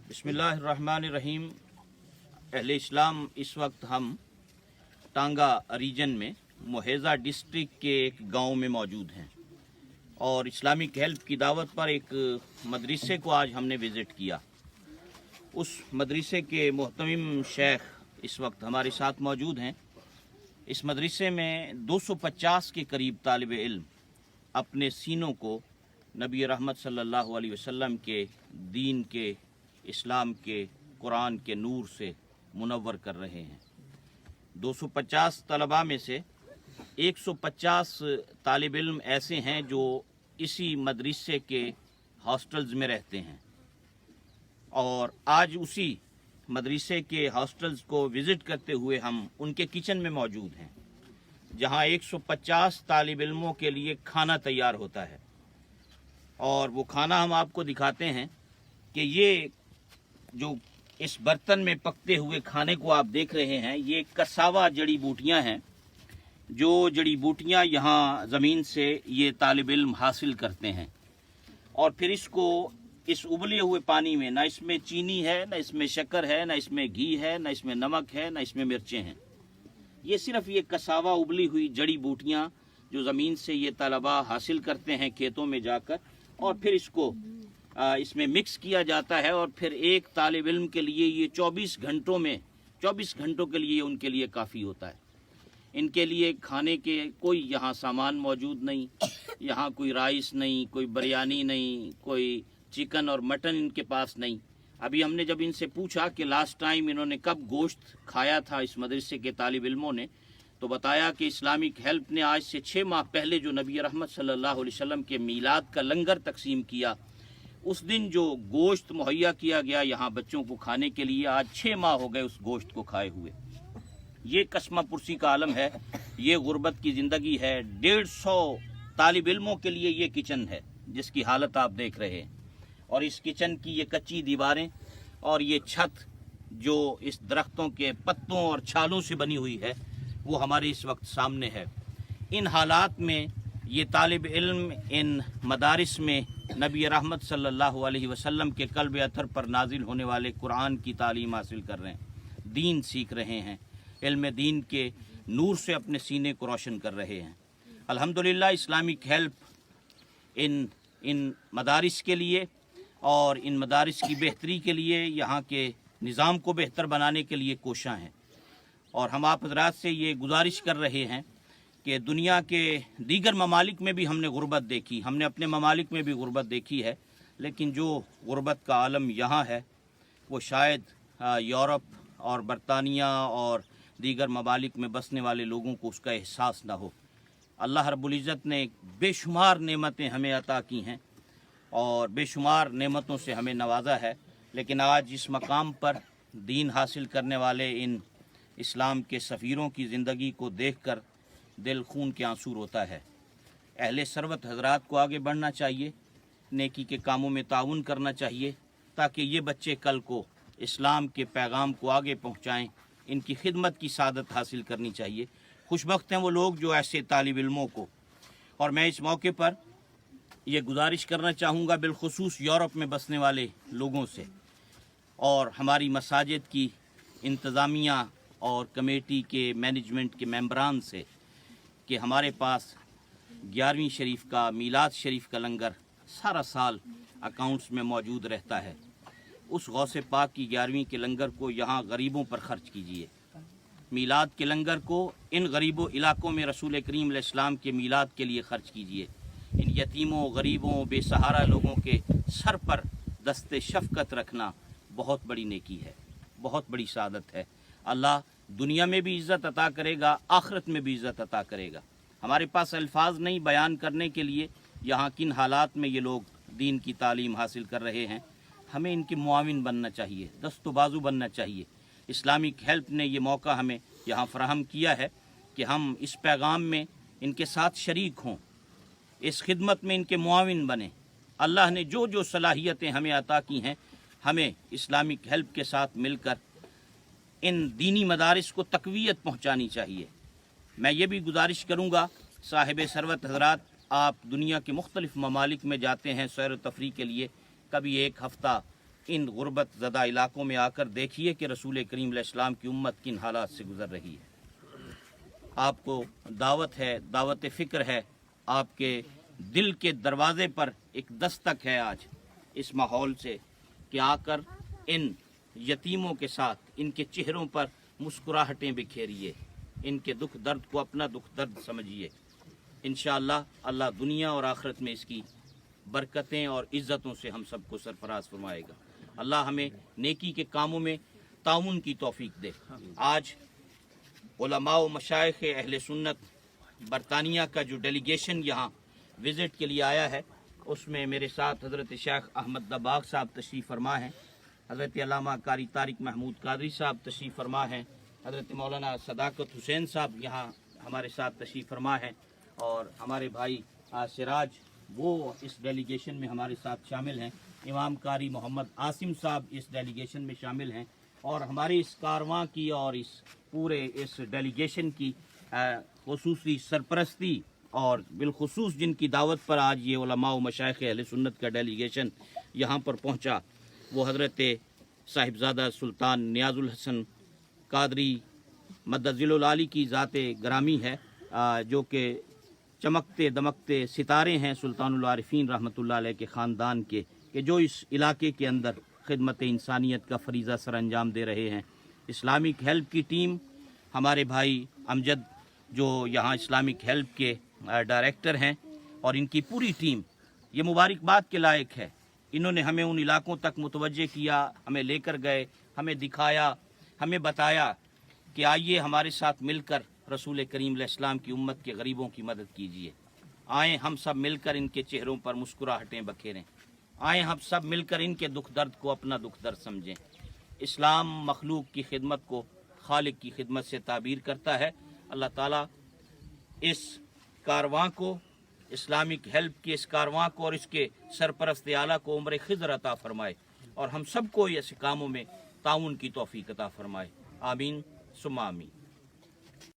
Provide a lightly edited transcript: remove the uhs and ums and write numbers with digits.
बिस्मिल्लाहिर्रहमानिर्रहीम। अहले इस्लाम, इस वक्त हम टांगा रीजन में मुहेज़ा डिस्ट्रिक्ट के एक गांव में मौजूद हैं और इस्लामिक हेल्प की दावत पर एक मदरसे को आज हमने विज़िट किया। उस मदरसे के मोहतमिम शेख इस वक्त हमारे साथ मौजूद हैं। इस मदरसे में 250 के करीब तालिब इल्म अपने सीनों को नबी रहमत सल्लल्लाहु अलैहि वसल्लम के दीन के, इस्लाम के, कुरान के नूर से मुनव्वर कर रहे हैं। 250 तलबा में से 150 तालिब इल्म ऐसे हैं जो इसी मदरसे के हॉस्टल्स में रहते हैं और आज उसी मदरसे के हॉस्टल्स को विज़िट करते हुए हम उनके किचन में मौजूद हैं, जहां 150 तालिब इल्मों के लिए खाना तैयार होता है। और वो खाना हम आपको दिखाते हैं कि ये जो इस बर्तन में पकते हुए खाने को आप देख रहे हैं, ये कसावा जड़ी बूटियाँ हैं। जो जड़ी बूटियाँ यहाँ ज़मीन से ये तालिब इल्म हासिल करते हैं और फिर इसको इस उबले हुए पानी में, ना इसमें चीनी है, ना इसमें शक्कर है, ना इसमें घी है, ना इसमें नमक है, ना इसमें मिर्चें हैं। ये सिर्फ ये कसावा उबली हुई जड़ी बूटियाँ जो ज़मीन से ये तलबा हासिल करते हैं खेतों में जाकर, और फिर इसको इसमें मिक्स किया जाता है और फिर एक तालिब इल्म के लिए ये 24 घंटों के लिए उनके लिए काफ़ी होता है। इनके लिए खाने के कोई यहाँ सामान मौजूद नहीं, यहाँ कोई राइस नहीं, कोई बिरयानी नहीं, कोई चिकन और मटन इनके पास नहीं। अभी हमने जब इनसे पूछा कि लास्ट टाइम इन्होंने कब गोश्त खाया था इस मदरसे के तालिब इल्मों ने, तो बताया कि इस्लामिक हेल्प ने आज से 6 माह पहले जो नबी रहमत सल्लल्लाहु अलैहि वसल्लम के मीलाद का लंगर तकसीम किया, उस दिन जो गोश्त मुहैया किया गया यहाँ बच्चों को खाने के लिए, आज 6 माह हो गए उस गोश्त को खाए हुए। ये कस्मा पुरसी का आलम है, ये गुर्बत की ज़िंदगी है। 150 तालिब इल्मों के लिए ये किचन है जिसकी हालत आप देख रहे हैं। और इस किचन की ये कच्ची दीवारें और ये छत जो इस दरख्तों के पत्तों और छालों से बनी हुई है, वो हमारे इस वक्त सामने है। इन हालात में ये तालिब इल्म इन मदारिस में नबी रहमत सल्लल्लाहु अलैहि वसल्लम के क़ल्ब अथर पर नाजिल होने वाले कुरान की तालीम हासिल कर रहे हैं, दीन सीख रहे हैं, इल्म दीन के नूर से अपने सीने को रोशन कर रहे हैं। अल्हम्दुलिल्लाह इस्लामिक हेल्प इन मदारिस के लिए और इन मदारिस की बेहतरी के लिए, यहाँ के निज़ाम को बेहतर बनाने के लिए कोशां हैं। और हम आप हज़रात से ये गुजारिश कर रहे हैं कि दुनिया के दीगर ममालिक में भी हमने गुर्बत देखी, हमने अपने ममालिक में भी गुर्बत देखी है, लेकिन जो गुर्बत का आलम यहाँ है वो शायद यूरोप और बरतानिया और दीगर ममालिक में बसने वाले लोगों को उसका एहसास ना हो। अल्लाह रब्बुल इज़्ज़त ने बेशुमार नेमतें हमें अता की हैं और बेशुमार नेमतों से हमें नवाजा है, लेकिन आज इस मकाम पर दीन हासिल करने वाले इन इस्लाम के सफ़ीरों की ज़िंदगी को देखकर दिल खून के आंसू रोता है। अहले सरवत हज़रात को आगे बढ़ना चाहिए, नेकी के कामों में ताउन करना चाहिए, ताकि ये बच्चे कल को इस्लाम के पैगाम को आगे पहुँचाएँ। इनकी खिदमत की सादत हासिल करनी चाहिए। खुशबख्त हैं वो लोग जो ऐसे तालिब इल्मों को, और मैं इस मौके पर ये गुजारिश करना चाहूँगा बिलखुसूस यूरोप में बसने वाले लोगों से और हमारी मसाजिद की इंतज़ामिया और कमेटी के मैनेजमेंट के मेंबरान से कि हमारे पास 11वीं शरीफ का, मीलाद शरीफ का लंगर सारा साल अकाउंट्स में मौजूद रहता है। उस गौसे पाक की 11वीं के लंगर को यहाँ गरीबों पर ख़र्च कीजिए। मीलाद के लंगर को इन गरीबों इलाकों में रसूल करीम अलैहि सलाम के मीलाद के लिए ख़र्च कीजिए। इन यतीमों, गरीबों, बेसहारा लोगों के सर पर दस्ते शफ़क़त रखना बहुत बड़ी नेकी है, बहुत बड़ी सादत है। अल्लाह दुनिया में भी इज़्ज़त अता करेगा, आखिरत में भी इज़्ज़त अता करेगा। हमारे पास अल्फाज नहीं बयान करने के लिए यहाँ किन हालात में ये लोग दीन की तालीम हासिल कर रहे हैं। हमें इनके मुआविन बनना चाहिए, दस्तो बाजू बनना चाहिए। इस्लामिक हेल्प ने ये मौका हमें यहाँ फ़राहम किया है कि हम इस पैगाम में इनके साथ शरीक हों, इस खिदमत में इनके मुआविन बने। अल्लाह ने जो जो सलाहियतें हमें अता की हैं, हमें इस्लामिक हेल्प के साथ मिलकर इन दीनी मदारिस को तक़वियत पहुँचानी चाहिए। मैं ये भी गुजारिश करूँगा साहिब सरवत हज़रात, आप दुनिया के मुख्तलिफ़ ममालिक में जाते हैं सैर व तफरीह के लिए, कभी एक हफ्ता इन गुर्बत ज़दा इलाकों में आकर देखिए कि रसूल करीम अलैहिस्सलाम की उम्मत किन हालात से गुज़र रही है। आपको दावत है, दावत फ़िक्र है, आपके दिल के दरवाज़े पर एक दस्तक है आज इस माहौल से कि आकर इन यतीमों के साथ इनके चेहरों पर मुस्कुराहटें बिखेरिए, इनके दुख दर्द को अपना दुख दर्द समझिए। इंशाअल्लाह अल्लाह दुनिया और आखिरत में इसकी बरकतें और इज़्ज़तों से हम सबको सरफराज फरमाएगा। अल्लाह हमें नेकी के कामों में ताउन की तौफीक दे। आज उलमा व मशाइख अहले सुन्नत बरतानिया का जो डेलीगेशन यहाँ विज़िट के लिए आया है, उसमें मेरे साथ हज़रत शेख अहमद दबाग साहब तशरीफ़ फरमा हैं, हज़रत अल्लामा कारी तारिक महमूद कादरी साहब तशरीफ़ फरमा हैं, हज़रत मौलाना सदाकत हुसैन साहब यहाँ हमारे साथ तशरीफ़ फरमा हैं, और हमारे भाई सिराज वो इस डेलीगेशन में हमारे साथ शामिल हैं। इमाम कारी मोहम्मद आसिम साहब इस डेलीगेशन में शामिल हैं, और हमारे इस कारवां की और इस पूरे इस डेलीगेशन की खुसूसी सरपरस्ती और बिलखुसूस जिनकी दावत पर आज ये उलमा व मशाइख अहले सुन्नत का डेलीगेशन यहाँ पर पहुँचा, वो हज़रत साहिबजादा सुल्तान नियाज़ुल हसन कादरी मद्दज़िलुल आली की ज़ाते ग्रामी है, जो कि चमकते दमकते सितारे हैं सुल्तानुल आरिफीन रहमतुल्लाह अलैह के ख़ानदान के, कि जो इस इलाके के अंदर खिदमत इंसानियत का फरीज़ा सर अंजाम दे रहे हैं। इस्लामिक हेल्प की टीम, हमारे भाई अमजद जो यहाँ इस्लामिक हेल्प के डायरेक्टर हैं, और इनकी पूरी टीम ये मुबारकबाद के लायक है। इन्होंने हमें उन इलाकों तक मुतवज्जे किया, हमें लेकर गए, हमें दिखाया, हमें बताया कि आइए हमारे साथ मिलकर रसूल करीम अलैहिस्सलाम की उम्मत के गरीबों की मदद कीजिए। आए हम सब मिलकर इनके चेहरों पर मुस्कुराहटें बखेरें, आए हम सब मिलकर इनके दुख दर्द को अपना दुख दर्द समझें। इस्लाम मखलूक की खिदमत को खालिक की खिदमत से ताबीर करता है। अल्लाह ताला इस कारवां को, इस्लामिक हेल्प के इस कारवां को और इसके सरपरस्त आला को उम्र खिज़र अता फरमाए, और हम सबको ऐसे कामों में ताउन की तौफीक अता फरमाए। आमीन सुम्मा आमीन।